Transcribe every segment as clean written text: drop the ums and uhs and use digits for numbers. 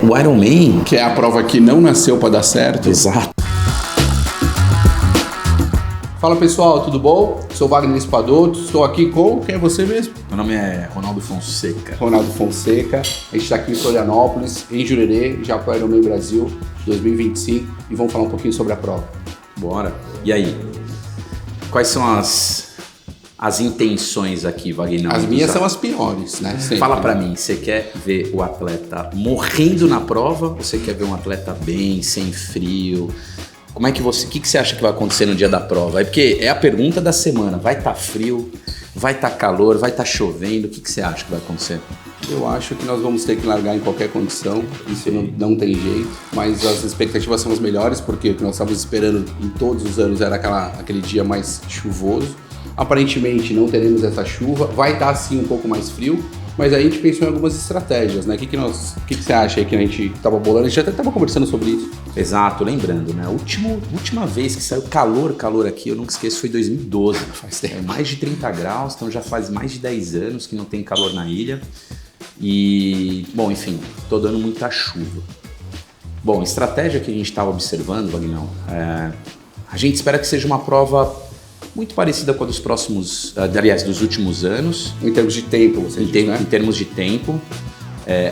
O Ironman... Que é a prova que não nasceu para dar certo. Exato. Fala pessoal, tudo bom? Sou Wagner Espadoto, estou aqui com... Quem é você mesmo? Meu nome é Ronaldo Fonseca. Ronaldo Fonseca. A gente está aqui em Florianópolis, em Jurerê, já para o Ironman Brasil 2025 e vamos falar um pouquinho sobre a prova. Bora. E aí? Quais são as intenções aqui, Wagner? As minhas são as piores, né? Sempre. Fala pra mim, você quer ver o atleta morrendo na prova ou você quer ver um atleta bem, sem frio? Como é que o que você acha que vai acontecer no dia da prova? É porque é a pergunta da semana. Vai estar frio? Vai estar calor? Vai estar chovendo? O que você acha que vai acontecer? Eu acho que nós vamos ter que largar em qualquer condição, isso não tem jeito, mas as expectativas são as melhores, porque o que nós estávamos esperando em todos os anos era aquele dia mais chuvoso. Aparentemente não teremos essa chuva, vai estar sim um pouco mais frio, mas aí a gente pensou em algumas estratégias, né? O que você acha aí que a gente estava bolando? A gente até estava conversando sobre isso. Exato, lembrando, né? A última vez que saiu calor aqui, eu nunca esqueço, foi 2012. Faz tempo. Mais de 30 graus, então já faz mais de 10 anos que não tem calor na ilha. E, bom, enfim, tô dando muita chuva. Bom, a estratégia que a gente estava observando, Vagnão, a gente espera que seja uma prova muito parecida com a dos últimos anos. Em termos de tempo, você diz, né? Em termos de tempo.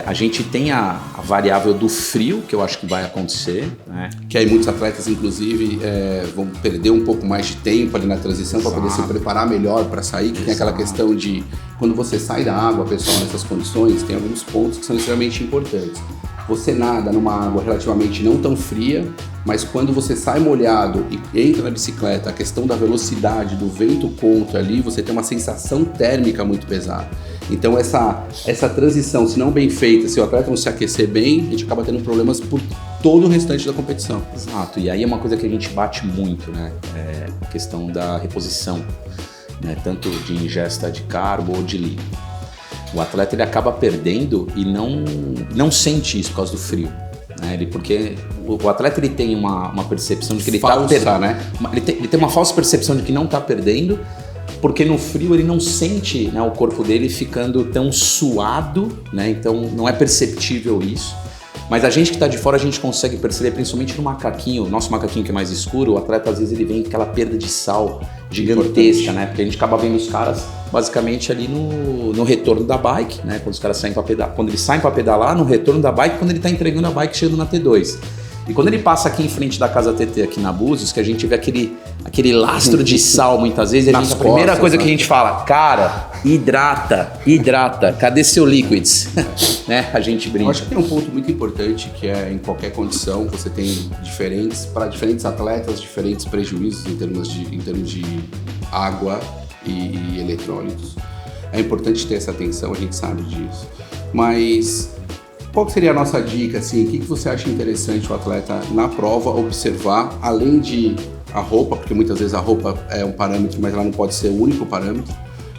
A gente tem a variável do frio, que eu acho que vai acontecer, né? Que aí muitos atletas, inclusive, vão perder um pouco mais de tempo ali na transição para poder se preparar melhor para sair, que tem aquela questão de quando você sai da água, pessoal, nessas condições, tem alguns pontos que são extremamente importantes. Você nada numa água relativamente não tão fria, mas quando você sai molhado e entra na bicicleta, a questão da velocidade, do vento contra ali, você tem uma sensação térmica muito pesada. Então essa transição, se não bem feita, se o atleta não se aquecer bem, a gente acaba tendo problemas por todo o restante da competição. Exato, e aí é uma coisa que a gente bate muito, né? A questão da reposição, né? Tanto de ingesta de carbo ou de líquido. O atleta ele acaba perdendo e não sente isso por causa do frio, né? Porque o atleta ele tem uma percepção de que ele está perdendo, né? Ele tem uma falsa percepção de que não está perdendo, porque no frio ele não sente, né, o corpo dele ficando tão suado, né? Então não é perceptível isso. Mas a gente que está de fora, a gente consegue perceber, principalmente no macaquinho, nosso macaquinho que é mais escuro, o atleta às vezes ele vem com aquela perda de sal gigantesca, né? Porque a gente acaba vendo os caras basicamente ali no retorno da bike, né? Quando os caras saem para pedalar, quando eles saem para pedalar, no retorno da bike, quando ele está entregando a bike chegando na T2. E quando ele passa aqui em frente da Casa TT, aqui na Búzios, que a gente vê aquele lastro de sal muitas vezes, a primeira coisa que a gente fala, cara, hidrata, cadê seu liquids? Né? A gente brinca. Eu acho que tem um ponto muito importante, que é em qualquer condição, você tem para diferentes atletas, diferentes prejuízos em termos de água e eletrólitos. É importante ter essa atenção, a gente sabe disso. Mas qual seria a nossa dica, assim, o que você acha interessante o atleta na prova observar, além de a roupa, porque muitas vezes a roupa é um parâmetro, mas ela não pode ser o único parâmetro.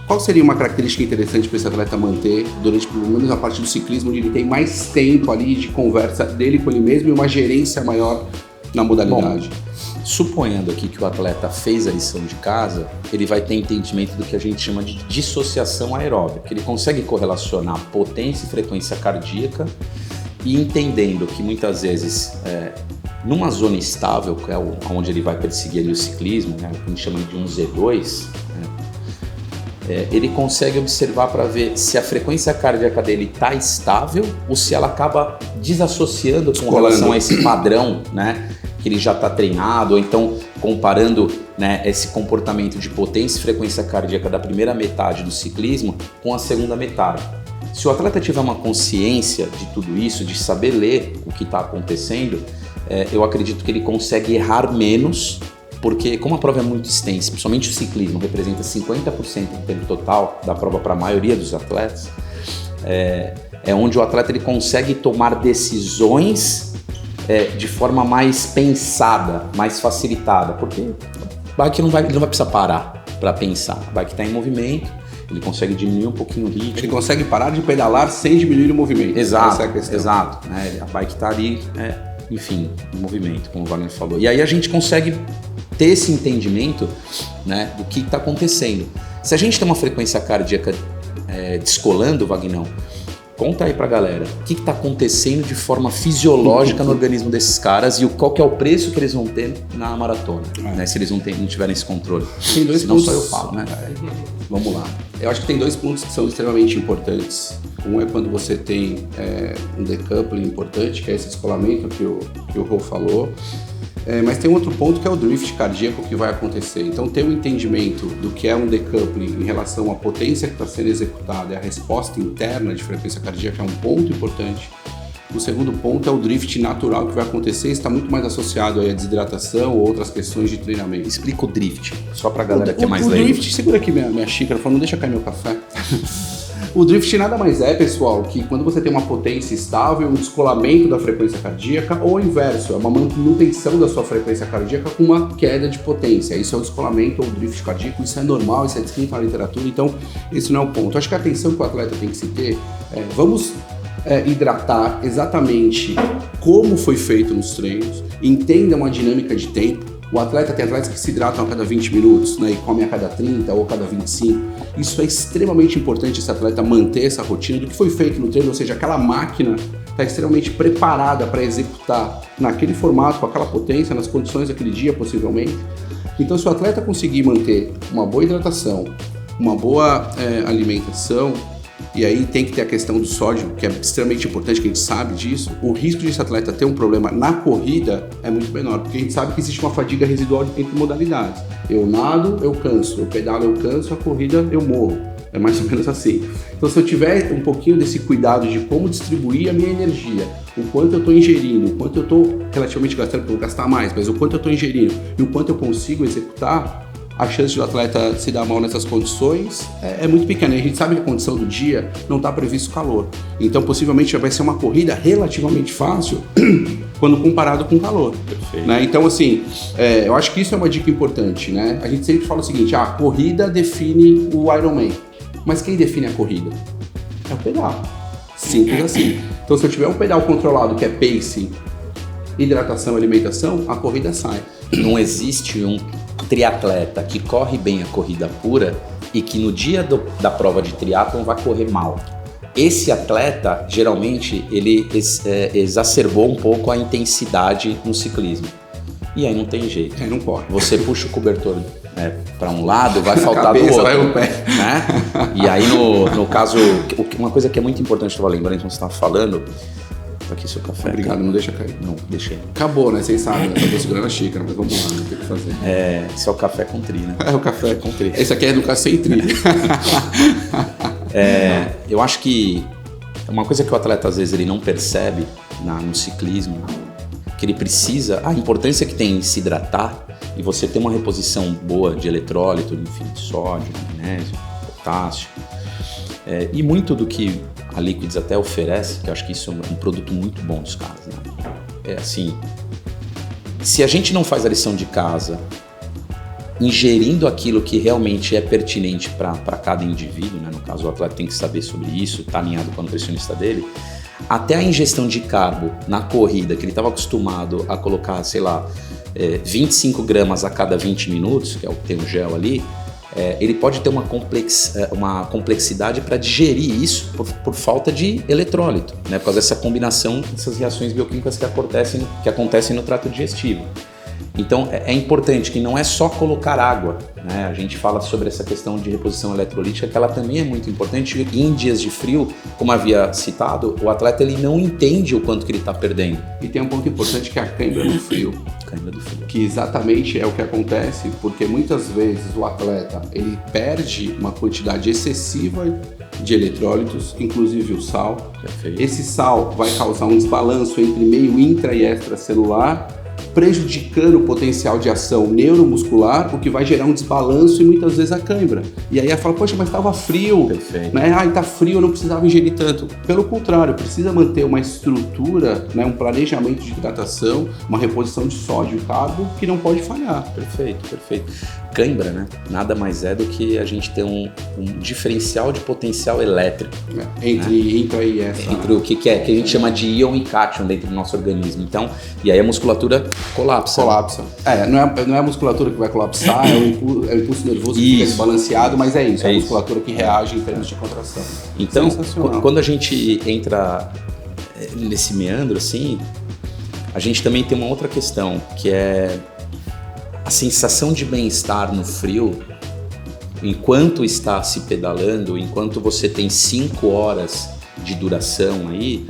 Qual seria uma característica interessante para esse atleta manter durante, pelo menos, a parte do ciclismo, onde ele tem mais tempo ali de conversa dele com ele mesmo e uma gerência maior na modalidade? Bom, suponhando aqui que o atleta fez a lição de casa, ele vai ter entendimento do que a gente chama de dissociação aeróbica. Ele consegue correlacionar potência e frequência cardíaca e entendendo que muitas vezes, numa zona estável, que é onde ele vai perseguir ali o ciclismo, né, que a gente chama de um Z2, ele consegue observar para ver se a frequência cardíaca dele está estável ou se ela acaba desassociando com relação a esse padrão, né, que ele já está treinado, ou então comparando, né, esse comportamento de potência e frequência cardíaca da primeira metade do ciclismo com a segunda metade. Se o atleta tiver uma consciência de tudo isso, de saber ler o que está acontecendo, eu acredito que ele consegue errar menos, porque como a prova é muito extensa, principalmente o ciclismo representa 50% do tempo total da prova para a maioria dos atletas, é onde o atleta ele consegue tomar decisões de forma mais pensada, mais facilitada, porque a bike ele não vai precisar parar para pensar, a bike está em movimento, ele consegue diminuir um pouquinho o ritmo. Ele consegue parar de pedalar sem diminuir o movimento. Exato, essa é a questão. Exato. A bike está ali, enfim, em movimento, como o Wagner falou. E aí a gente consegue ter esse entendimento, né, do que está acontecendo. Se a gente tem uma frequência cardíaca descolando, Vagnão, Conta aí pra galera, o que tá acontecendo de forma fisiológica no organismo desses caras e qual que é o preço que eles vão ter na maratona, né? Se eles não tiverem esse controle. Tem dois Senão pontos, só eu falo, né? Vamos lá. Eu acho que tem 2 pontos que são extremamente importantes. Um é quando você tem um decoupling importante, que é esse descolamento que o Rô falou. Mas tem outro ponto que é o drift cardíaco que vai acontecer. Então, ter um entendimento do que é um decoupling em relação à potência que está sendo executada e a resposta interna de frequência cardíaca é um ponto importante. O segundo ponto é o drift natural que vai acontecer, está muito mais associado aí à desidratação ou outras questões de treinamento. Explica o drift, só pra galera que é mais leiga. O drift, segura aqui minha xícara, não deixa cair meu café. O drift nada mais é, pessoal, que quando você tem uma potência estável, um descolamento da frequência cardíaca, ou o inverso, é uma manutenção da sua frequência cardíaca com uma queda de potência. Isso é o descolamento ou o drift cardíaco, isso é normal, isso é descrito na literatura, então esse não é o ponto. Eu acho que a atenção que o atleta tem que se ter vamos hidratar exatamente como foi feito nos treinos, entendam a dinâmica de tempo. O atleta tem atletas que se hidratam a cada 20 minutos, né, e comem a cada 30 ou a cada 25. Isso é extremamente importante, esse atleta manter essa rotina do que foi feito no treino, ou seja, aquela máquina está extremamente preparada para executar naquele formato, com aquela potência, nas condições daquele dia, possivelmente. Então, se o atleta conseguir manter uma boa hidratação, uma boa alimentação, e aí tem que ter a questão do sódio, que é extremamente importante, que a gente sabe disso, o risco de esse atleta ter um problema na corrida é muito menor, porque a gente sabe que existe uma fadiga residual entre modalidades. Eu nado, eu canso, eu pedalo, eu canso, a corrida eu morro. É mais ou menos assim. Então, se eu tiver um pouquinho desse cuidado de como distribuir a minha energia, o quanto eu estou ingerindo, o quanto eu estou relativamente gastando, porque eu vou gastar mais, mas o quanto eu estou ingerindo e o quanto eu consigo executar, a chance de o atleta se dar mal nessas condições é muito pequena. E a gente sabe que a condição do dia não está previsto calor. Então, possivelmente, vai ser uma corrida relativamente fácil quando comparado com calor. Né? Então, assim, eu acho que isso é uma dica importante. Né? A gente sempre fala o seguinte, a corrida define o Ironman. Mas quem define a corrida? É o pedal. Simples assim. Então, se eu tiver um pedal controlado, que é pace, hidratação, alimentação, a corrida sai. Não existe um triatleta que corre bem a corrida pura e que no dia da prova de triatlon vai correr mal. Esse atleta, geralmente, ele exacerbou um pouco a intensidade no ciclismo. E aí não tem jeito. Não corre. Você puxa o cobertor para um lado, vai faltar cabeça, do outro. Vai o pé. Né? E aí, no caso, uma coisa que é muito importante, eu estava lembrando, então você estava falando, aqui seu café. Obrigado, não deixa cair. Não, deixei. Acabou, né? Vocês sabem, eu tô segurando a xícara, mas vamos lá, não tem o que fazer. Esse é o café com tri, né? É o café com tri. Esse aqui é do café sem tri. Eu acho que uma coisa que o atleta às vezes ele não percebe no ciclismo, que ele precisa, a importância que tem em se hidratar e você ter uma reposição boa de eletrólito, enfim, de sódio, magnésio, potássio, e muito do que a Liquids até oferece, que eu acho que isso é um produto muito bom dos caras, né? É assim, se a gente não faz a lição de casa, ingerindo aquilo que realmente é pertinente para cada indivíduo, né? No caso o atleta tem que saber sobre isso, tá alinhado com a nutricionista dele, até a ingestão de carbo na corrida, que ele estava acostumado a colocar, sei lá, 25 gramas a cada 20 minutos, que é o que tem o gel ali, ele pode ter uma complexidade para digerir isso por falta de eletrólito, né? Por causa dessa combinação, dessas reações bioquímicas que acontecem no trato digestivo. Então é importante que não é só colocar água, né? A gente fala sobre essa questão de reposição eletrolítica, que ela também é muito importante. Em dias de frio, como havia citado, o atleta ele não entende o quanto que ele está perdendo. E tem um ponto importante que é a cãibra do frio. Cãibra do frio. Que exatamente é o que acontece, porque muitas vezes o atleta ele perde uma quantidade excessiva de eletrólitos, inclusive o sal. Perfeito. Esse sal vai causar um desbalanço entre meio intra e extracelular, prejudicando o potencial de ação neuromuscular, o que vai gerar um desbalanço e muitas vezes a cãibra. E aí ela fala, poxa, mas estava frio. Perfeito. Né? Tá frio, eu não precisava ingerir tanto. Pelo contrário, precisa manter uma estrutura, né? Um planejamento de hidratação, uma reposição de sódio e carbo que não pode falhar. Perfeito, perfeito. Cãibra, né? Nada mais é do que a gente ter um diferencial de potencial elétrico. Entre intra e extra. Entre o que a gente chama de íon e cátion dentro do nosso organismo. Então, e aí a musculatura colapsa. Não é a musculatura que vai colapsar, é o impulso nervoso que fica desbalanceado, mas é isso, é a musculatura que reage em termos de contração. Então, quando a gente entra nesse meandro, assim, a gente também tem uma outra questão, que é a sensação de bem-estar no frio, enquanto está se pedalando, enquanto você tem 5 horas de duração aí,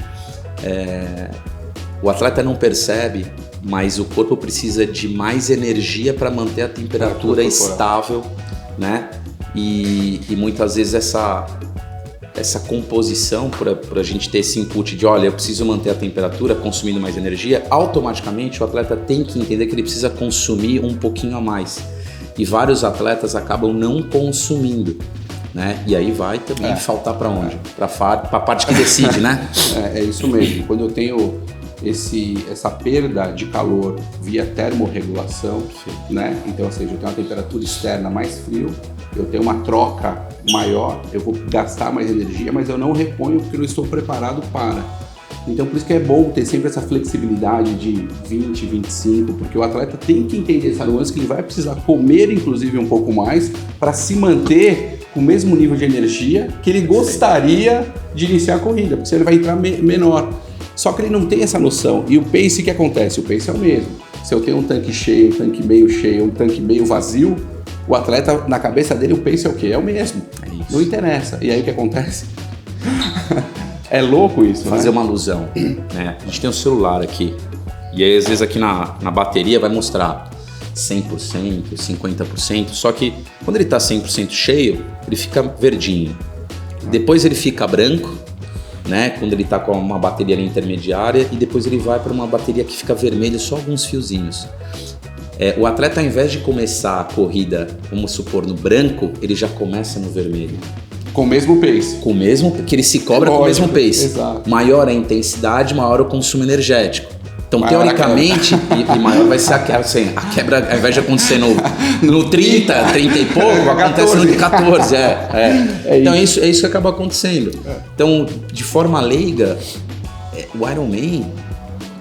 o atleta não percebe, mas o corpo precisa de mais energia para manter a temperatura estável, né? E muitas vezes essa composição, para a gente ter esse input de, olha, eu preciso manter a temperatura consumindo mais energia, automaticamente o atleta tem que entender que ele precisa consumir um pouquinho a mais. E vários atletas acabam não consumindo, né? E aí vai também faltar para onde? Para a parte que decide, né? É isso mesmo. Quando eu tenho essa perda de calor via termorregulação, né? Então, ou seja, eu tenho uma temperatura externa mais frio, eu tenho uma troca maior, eu vou gastar mais energia, mas eu não reponho porque eu não estou preparado para. Então, por isso que é bom ter sempre essa flexibilidade de 20, 25, porque o atleta tem que entender essa nuance que ele vai precisar comer, inclusive, um pouco mais para se manter com o mesmo nível de energia que ele gostaria de iniciar a corrida, porque senão ele vai entrar menor. Só que ele não tem essa noção. E o pace, o que acontece? O pace é o mesmo. Se eu tenho um tanque cheio, um tanque meio cheio, um tanque meio vazio, o atleta, na cabeça dele, o pace é o quê? É o mesmo. Não interessa. E aí o que acontece? É louco isso, né? Fazer uma alusão, né? A gente tem um celular aqui, e aí às vezes aqui na bateria vai mostrar 100%, 50%, só que quando ele está 100% cheio, ele fica verdinho. Depois ele fica branco, né? Quando ele está com uma bateria ali intermediária, e depois ele vai para uma bateria que fica vermelha, só alguns fiozinhos. O atleta, ao invés de começar a corrida, vamos supor, no branco, ele já começa no vermelho. Com o mesmo pace. Com o mesmo, porque ele se cobra com o mesmo pace. Exato. Maior a intensidade, maior o consumo energético. Então, maior teoricamente, e maior vai ser a quebra. Assim, a quebra, ao invés de acontecer no 30, 30 e pouco, acontece no 14. Então, é isso que acaba acontecendo. Então, de forma leiga, o Ironman,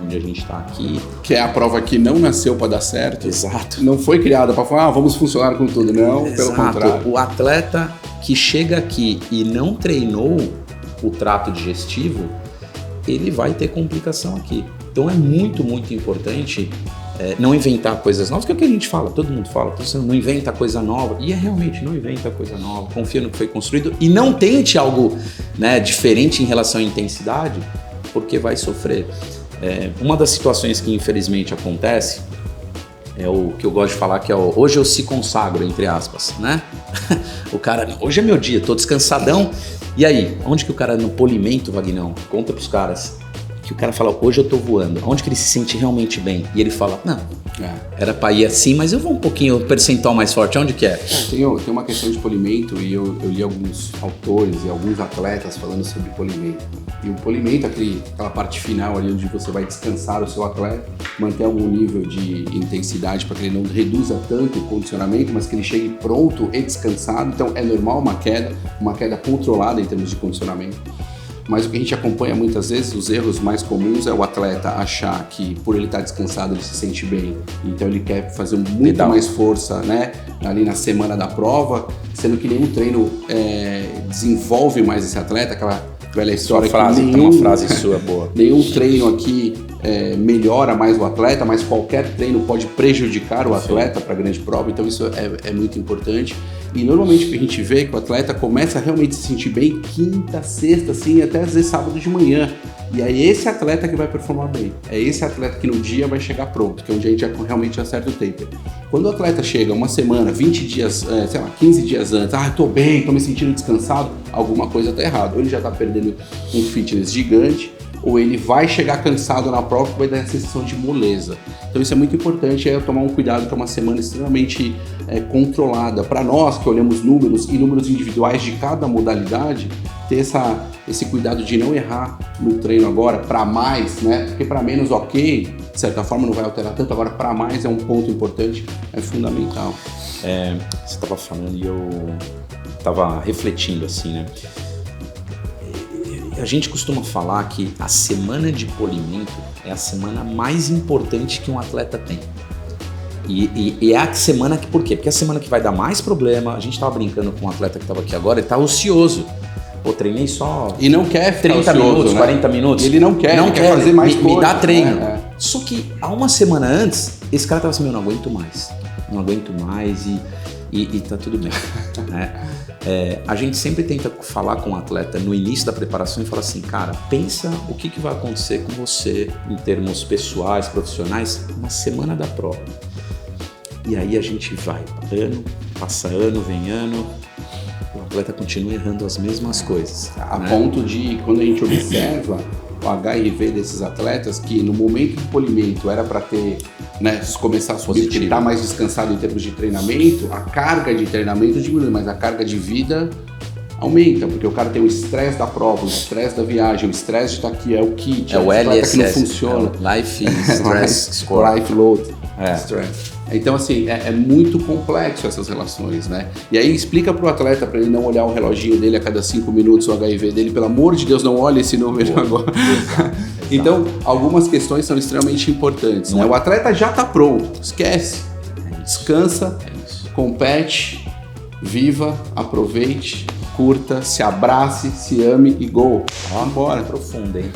onde a gente está aqui... Que é a prova que não nasceu para dar certo. Exato. Não foi criada para falar, vamos funcionar com tudo. Não, pelo contrário. O atleta que chega aqui e não treinou o trato digestivo, ele vai ter complicação aqui. Então é muito, muito importante não inventar coisas novas, que é o que a gente fala, todo mundo fala, você não inventa coisa nova, e realmente não inventa coisa nova, confia no que foi construído e não tente algo, né, diferente em relação à intensidade, porque vai sofrer. Uma das situações que infelizmente acontece é o que eu gosto de falar, que é hoje eu se consagro, entre aspas, né? O cara, hoje é meu dia, tô descansadão. E aí, onde que o cara no polimento, Vagnão, conta pros caras, que o cara fala, hoje eu tô voando, onde que ele se sente realmente bem? E ele fala, não, era pra ir assim, mas eu vou um pouquinho, percentual mais forte, onde que é? Tem uma questão de polimento, e eu li alguns autores e alguns atletas falando sobre polimento. E o polimento, aquela parte final ali onde você vai descansar o seu atleta, manter algum nível de intensidade para que ele não reduza tanto o condicionamento, mas que ele chegue pronto e descansado. Então é normal uma queda controlada em termos de condicionamento. Mas o que a gente acompanha muitas vezes, os erros mais comuns é o atleta achar que por ele estar descansado ele se sente bem, então ele quer fazer muito mais força, né, ali na semana da prova, sendo que nenhum treino desenvolve mais esse atleta, aquela velha história uma frase sua boa. Nenhum treino aqui melhora mais o atleta, mas qualquer treino pode prejudicar o atleta para a grande prova, então isso é muito importante. E normalmente o que a gente vê é que o atleta começa a realmente se sentir bem quinta, sexta, assim, até às vezes sábado de manhã. E é esse atleta que vai performar bem. É esse atleta que no dia vai chegar pronto, que é onde a gente realmente acerta o taper. Quando o atleta chega uma semana, 20 dias, 15 dias antes, tô bem, tô me sentindo descansado, alguma coisa tá errada. Ou ele já tá perdendo um fitness gigante, ou ele vai chegar cansado na prova e vai dar a sensação de moleza. Então isso é muito importante, tomar um cuidado, que é uma semana extremamente controlada. Para nós que olhamos números e números individuais de cada modalidade, ter esse cuidado de não errar no treino agora, para mais, né? Porque para menos, ok, de certa forma não vai alterar tanto, agora para mais é um ponto importante, é fundamental. Você estava falando e eu estava refletindo assim, né? A gente costuma falar que a semana de polimento é a semana mais importante que um atleta tem. E é a semana que, por quê? Porque é a semana que vai dar mais problema. A gente tava brincando com um atleta que tava aqui agora, ele tá ocioso. Pô, treinei só... E não quer ficar 30 ocioso, minutos, né? 40 minutos. Ele não quer, ele quer fazer mais coisa. Me dá treino. Né? Só que há uma semana antes, esse cara tava assim, eu não aguento mais. Não aguento mais e tá tudo bem. Né? A gente sempre tenta falar com o atleta no início da preparação e falar assim, cara, pensa o que vai acontecer com você em termos pessoais, profissionais, na semana da prova. E aí a gente vai, passa ano, vem ano, o atleta continua errando as mesmas coisas. A ponto de, quando a gente observa o HRV desses atletas, que no momento do polimento era para ter, né, começar a subir, porque ele está mais descansado em termos de treinamento, a carga de treinamento diminui, mas a carga de vida aumenta, porque o cara tem o estresse da prova, o estresse da viagem, o estresse de estar aqui, é o kit, o LSS, que não funciona. Life Stress Score. Life Load Stress. Então, assim, é muito complexo essas relações, né? E aí explica pro atleta, para ele não olhar o reloginho dele a cada 5 minutos, o HIV dele, pelo amor de Deus, não olhe esse número agora. Exato. Então, algumas questões são extremamente importantes, né? O atleta já tá pronto, esquece, descansa, compete, viva, aproveite, curta, se abrace, se ame e gol. Vambora. Profunda, hein?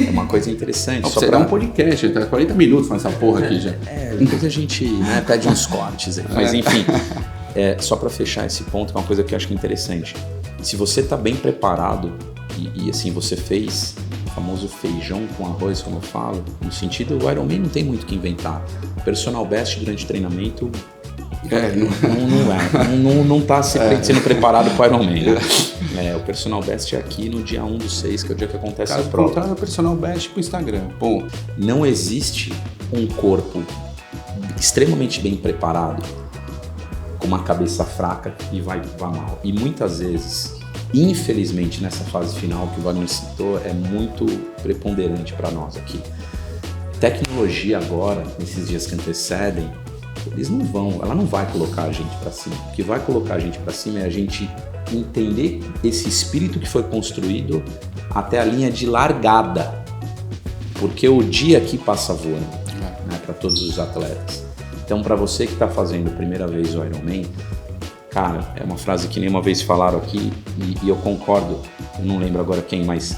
É uma coisa interessante. Só pra dar um podcast, tá 40 minutos nessa porra aqui já. Depois a gente pede uns cortes aí. Mas enfim, só pra fechar esse ponto, é uma coisa que eu acho que é interessante. Se você tá bem preparado e assim, você fez o famoso feijão com arroz, como eu falo, no sentido, o Ironman não tem muito o que inventar. Personal best durante o treinamento... Não tá sendo preparado para o Ironman, né? O Personal Best é aqui no dia 1/6, que é o dia que acontece a prova. Contrata o Personal Best pro Instagram. Bom, não existe um corpo extremamente bem preparado com uma cabeça fraca e vai mal. E muitas vezes, infelizmente, nessa fase final que o Wagner citou, é muito preponderante para nós aqui. Tecnologia agora, nesses dias que antecedem, ela não vai colocar a gente para cima. O que vai colocar a gente para cima é a gente entender esse espírito que foi construído até a linha de largada. Porque o dia aqui passa voando, né, para todos os atletas. Então, para você que está fazendo a primeira vez o Ironman, cara, é uma frase que nem uma vez falaram aqui e eu concordo, eu não lembro agora quem, mas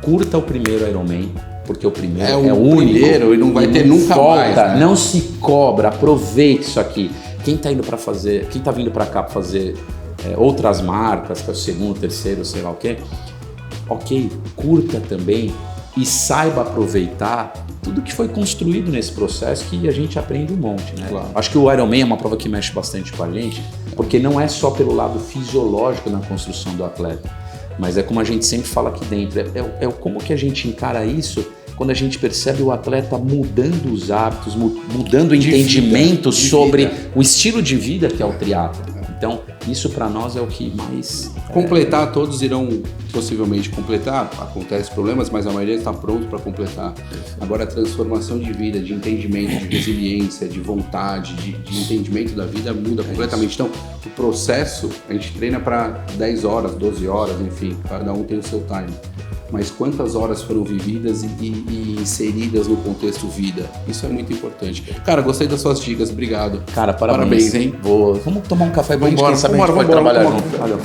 curta o primeiro Ironman, porque o primeiro é o único primeiro, e não vai ter nunca mais, né? Não se cobra, aproveite isso aqui. Quem tá vindo para cá para fazer outras marcas, que é o segundo, terceiro, sei lá o quê, ok, curta também e saiba aproveitar tudo que foi construído nesse processo, que a gente aprende um monte, né? Claro. Acho que o Ironman é uma prova que mexe bastante com a gente, porque não é só pelo lado fisiológico na construção do atleta, mas é como a gente sempre fala aqui dentro, é como que a gente encara isso quando a gente percebe o atleta mudando os hábitos, mudando o entendimento sobre o estilo de vida que é o triatlo. Então, isso para nós é o que mais... Completar, todos irão possivelmente completar, acontece problemas, mas a maioria está pronto para completar. Agora, a transformação de vida, de entendimento, de resiliência, de vontade, de entendimento da vida muda completamente. Então, o processo, a gente treina para 10 horas, 12 horas, enfim, cada um tem o seu time. Mas quantas horas foram vividas e inseridas no contexto vida? Isso é muito importante. Cara, gostei das suas dicas, obrigado. Cara, parabéns, hein? Vamos tomar um café pra gente, quem sabe a gente pode trabalhar junto. Valeu.